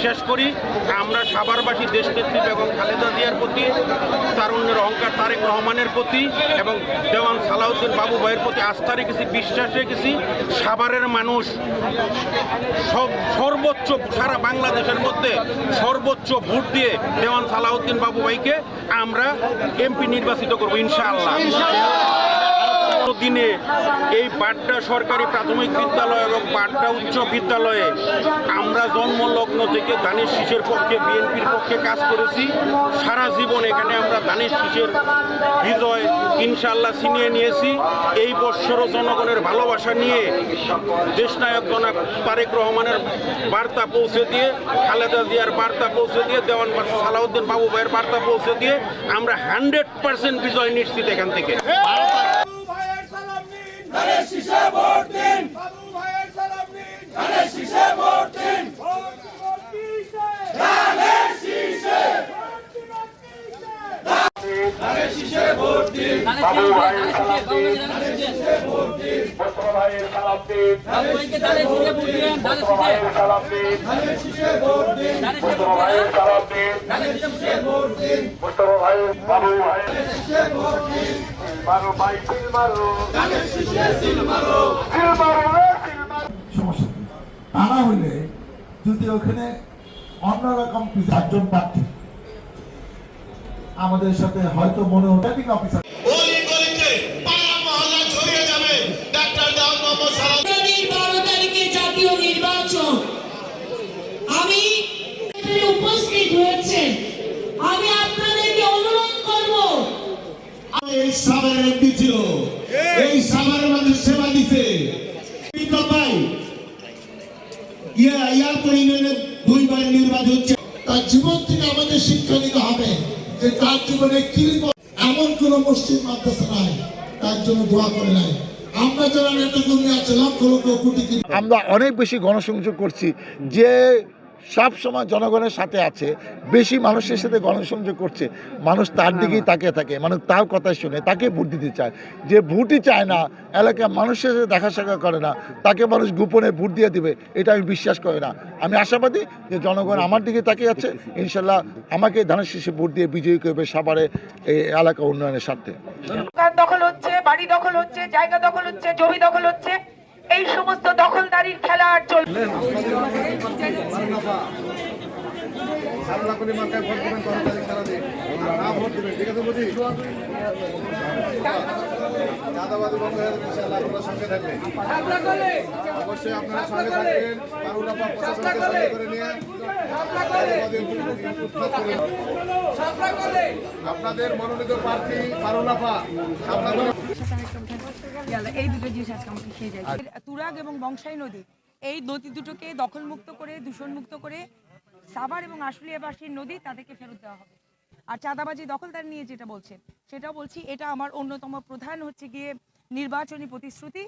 বিশ্বাস করি আমরা সাভারবাসী দেশনেত্রী বেগম খালেদা জিয়ার প্রতি, তারুণ্যের অহংকার তারেক রহমানের প্রতি এবং দেওয়ান সালাউদ্দিন বাবু ভাইয়ের প্রতি আস্থা রেখেছি, বিশ্বাস রেখেছি। সাভারের মানুষ সর্বোচ্চ সারা বাংলাদেশের মধ্যে সর্বোচ্চ ভোট দিয়ে দেওয়ান সালাউদ্দিন বাবু ভাইকে আমরা এমপি নির্বাচিত করবো ইনশাআল্লাহ। দিনে এই বাড্ডা সরকারি প্রাথমিক বিদ্যালয় এবং বাড্ডা উচ্চ বিদ্যালয়ে আমরা জন্মলগ্ন থেকে ধানের শীষের পক্ষে, বিএনপির পক্ষে কাজ করেছি। সারা জীবন এখানে আমরা ধানের শীষের বিজয় ইনশাআল্লাহ ছিনিয়ে নিয়েছি। এই বৎসরও জনগণের ভালোবাসা নিয়ে দেশনায়ক জনাব তারেক রহমানের বার্তা পৌঁছে দিয়ে, খালেদা জিয়ার বার্তা পৌঁছে দিয়ে, দেওয়ান সালাউদ্দিন বাবু ভাইয়ের বার্তা পৌঁছে দিয়ে আমরা 100% বিজয় নিশ্চিত এখান থেকে। ধানের শীষে ভোট দিন, বাবু ভাইয়ের সালাম দিন, ধানের শীষে ভোট দিন, ধানের শীষে, ধানের শীষে ভোট দিন, বাবু ভাইয়ের সালাম দিন, ধানের শীষে ভোট দিন, মুস্তফা ভাইয়ের সালাম দিন, বাবু ভাইকে ধানের শীষে ভোট দিন, মুস্তফা ভাইয়ের সালাম দিন, ধানের শীষে ভোট দিন, মুস্তফা ভাইয়ের সালাম দিন, ধানের শীষে ভোট দিন, মুস্তফা ভাইয়ের বাবু ভাইয়ের শীষে ভোট দিন, মারো ভাই সিল মারো, ধানের শীষে সিল মারো, সিল মারো, সিল মারো। সমস্যা তা না হইলে যদি ওখানে অন্যরকম চারজন প্রার্থী আমাদের সাথে হয়তো মনে হতো অফিসার জাতীয় নির্বাচন আমি উপস্থিত হয়েছেন, আমি আপনাদেরকে অনুরোধ করব। এই সাভারের এমপি ছিল, এই সাভারের মানুষ সেবা দিছে। ইয়ার পর ইউনিয়নে 2 বার নির্বাচন হচ্ছে। তার জীবন থেকে আমাদের শিক্ষা নিতে হবে যে তার জীবনে কি এমন কোন মসজিদ মাদ্রাসা নাই তার জন্য দোয়া করে নাই। আমরা যারা নেতাকর্মী আছে লক্ষ লক্ষ কোটি কোটি, আমরা অনেক বেশি গণসংযোগ করছি, যে সব সময় জনগণের সাথে আছে, বেশি মানুষের সাথে গণসংযোগ করছে। মানুষ তার দিকেই তাকিয়ে থাকে, মানুষ তার কথা শুনে তাকে ভোট দিতে চায়। যে ভোটই চায় না, এলাকার মানুষের সাথে দেখা সাক্ষাৎ করে না, তাকে মানুষ গোপনে ভোট দিয়ে দিবে, এটা আমি বিশ্বাস করি না। আমি আশাবাদী যে জনগণ আমার দিকে তাকিয়ে আছে, ইনশাল্লাহ আমাকে ধানের শীষে ভোট দিয়ে বিজয়ী করবে সাভারে এই এলাকা উন্নয়নের স্বার্থে। দখল হচ্ছে, বাড়ি দখল হচ্ছে, জায়গা দখল হচ্ছে, জমি দখল হচ্ছে, এই সমস্ত দখলদারির খেলা আর চলবে। অবশ্যই আপনারা সঙ্গে থাকবেন, আপনাদের মনোনীত প্রার্থী ফারুলাফা এই দুটো জিনিস আজকে আমাকে খেয়ে যায়। তুরাগ এবং বংশাই নদী, এই নদী দুটোকে দখলমুক্ত করে, দূষণমুক্ত করে সাভার এবং আশুলিয়াবাসীর নদী তাদেরকে ফেরত দেওয়া হবে। আর চাঁদাবাজি দখলদার নিয়ে যেটা বলছেন সেটাও বলছি, এটা আমার অন্যতম প্রধান হচ্ছে গিয়ে নির্বাচনী প্রতিশ্রুতি,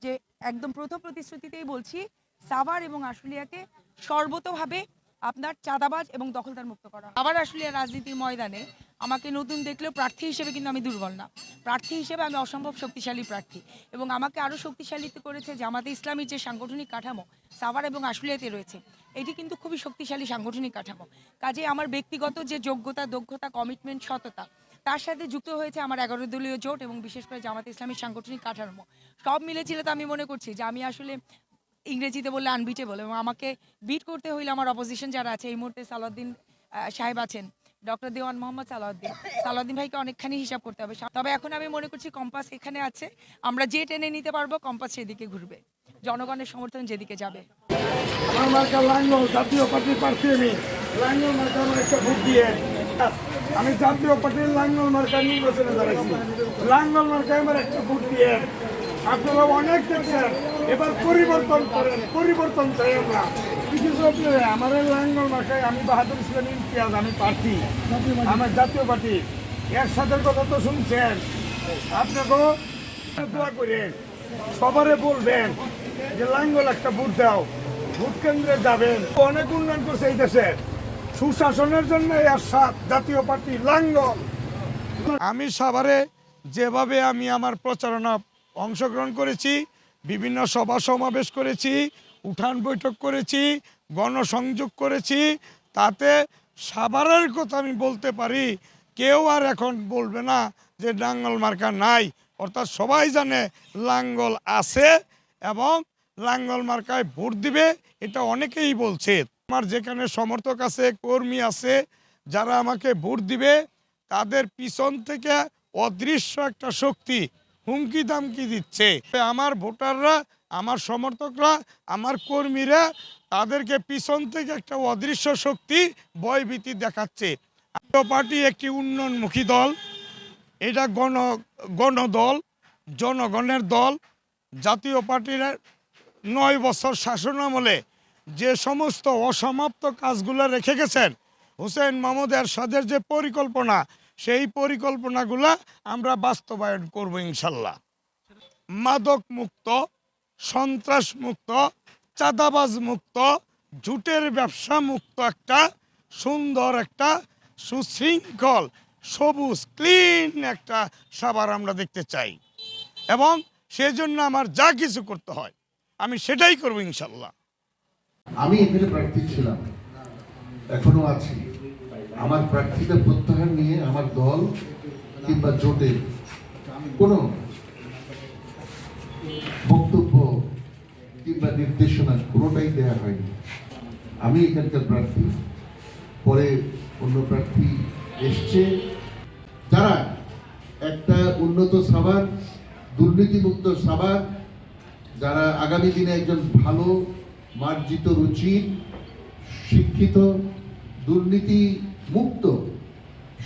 যে একদম প্রথম প্রতিশ্রুতিতেই বলছি সাভার এবং আশুলিয়াকে সর্বতোভাবে আপনার চাঁদাবাজ এবং দখলদার মুক্ত করা। আবার আশুলিয়া রাজনীতির ময়দানে আমাকে নতুন দেখলেও প্রার্থী হিসেবে কিন্তু আমি দুর্বল না, প্রার্থী হিসেবে আমি অসম্ভব শক্তিশালী প্রার্থী, এবং আমাকে আরও শক্তিশালী করেছে জামাতে ইসলামীর যে সাংগঠনিক কাঠামো সাভার এবং আশুলিয়াতে রয়েছে, এটি কিন্তু খুবই শক্তিশালী সাংগঠনিক কাঠামো। কাজে আমার ব্যক্তিগত যে যোগ্যতা, দক্ষতা, কমিটমেন্ট, সততা, তার সাথে যুক্ত হয়েছে আমার 11 দলীয় জোট এবং বিশেষ করে জামাতে ইসলামীর সাংগঠনিক কাঠামো, সব মিলেছিল। তো আমি মনে করছি যে আমি আসলে ইংরেজিতে বললে আনবিটেবল, এবং আমাকে বিট করতে হইলে আমার অপোজিশন যারা আছে, এই মুহূর্তে সালাউদ্দিন সাহেব আছেন, ডক্টর দেওয়ান মোহাম্মদ সালাউদ্দিন ভাইকে অনেকখানি হিসাব করতে হবে। তবে এখন আমি মনে করছি কম্পাস এখানে আছে, আমরা যে টেনে নিতে পারবো কম্পাস সেদিকে ঘুরবে, জনগণের সমর্থন যেদিকে যাবে। জাতীয় পার্টির প্রার্থী আমি লাঙ্গল মার্কা আমার একটা ভোট দিয়ে আমি জাতীয় পার্টির লাঙ্গল মার্কা নির্বাচনে দাঁড়াইছি। লাঙ্গল মার্কায় আমার একটা ভোট দিয়ে আপনারা অনেক দেখছেন, এবার পরিবর্তন করেন, পরিবর্তন চাই আমরা। বিশেষ করে আমার লাঙ্গল মার্কায় আমি বাহাদুর ইসলাম ইমতিয়াজ, আমি প্রার্থী আমার জাতীয় পার্টি। এর সাথে কথা তো শুনছেন, আপনাকেও দোয়া করে সবারে বলবেন যে লাঙ্গল একটা ভোট দাও, ভোট কেন্দ্রে যাবেন। অনেক উন্নয়ন করছে এই দেশের, সুশাসনের জন্য এর সাথ জাতীয় পার্টি লাঙ্গল। আমি সাভারে যেভাবে আমি আমার প্রচারণা অংশগ্রহণ করেছি, বিভিন্ন সভা সমাবেশ করেছি, উঠান বৈঠক করেছি, গণসংযোগ করেছি, তাতে সাভারের কথা আমি বলতে পারি কেউ আর এখন বলবে না যে লাঙ্গল মার্কা নাই, অর্থাৎ সবাই জানে লাঙ্গল আছে এবং লাঙ্গল মার্কায় ভোট দিবে, এটা অনেকেই বলছে। আমার যেখানে সমর্থক আছে, কর্মী আছে, যারা আমাকে ভোট দিবে তাদের পিছন থেকে অদৃশ্য একটা শক্তি হুমকি দামকি দিচ্ছে। আমার ভোটাররা, আমার সমর্থকরা, আমার কর্মীরা তাদেরকে পিছন থেকে একটা অদৃশ্য শক্তি ভয়ভীতি দেখাচ্ছে। জাতীয় পার্টি একটি উন্নয়নমুখী দল, এটা গণদল, জনগণের দল। জাতীয় পার্টির 9 বছর শাসনামলে যে সমস্ত অসমাপ্ত কাজগুলো রেখে গেছেন হুসেইন মাহমুদ এরশাদের যে পরিকল্পনা, সেই পরিকল্পনাগুলো আমরা বাস্তবায়ন করব ইনশাল্লাহ। মাদক মুক্ত, সন্ত্রাস মুক্ত, চাঁদাবাজ মুক্ত, জুটের ব্যবসা মুক্ত একটা সুন্দর, একটা সুশৃঙ্খল, সবুজ, ক্লিন একটা সাভার আমরা দেখতে চাই এবং সেজন্য আমার যা কিছু করতে হয় আমি সেটাই করব ইনশাল্লাহ। আমি এখানে প্রার্থী ছিলাম, এখনো আছি। আমার প্রার্থীতা প্রত্যাহার নিয়ে আমার দল কিংবা জোটের কোনো বক্তব্য কিংবা নির্দেশনা কোনোটাই দেওয়া হয়নি। আমি এখানকার প্রার্থী, পরে অন্য প্রার্থী এসছে, যারা একটা উন্নত সাভার, দুর্নীতিমুক্ত সাভার, যারা আগামী দিনে একজন ভালো মার্জিত, রুচির, শিক্ষিত, দুর্নীতি মুক্ত,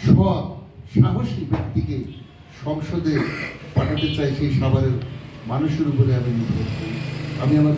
সৎ, সাহসী ব্যক্তিকে সংসদে পাঠাতে চাই, সেই সাভারের মানুষের উপরে আমি আমার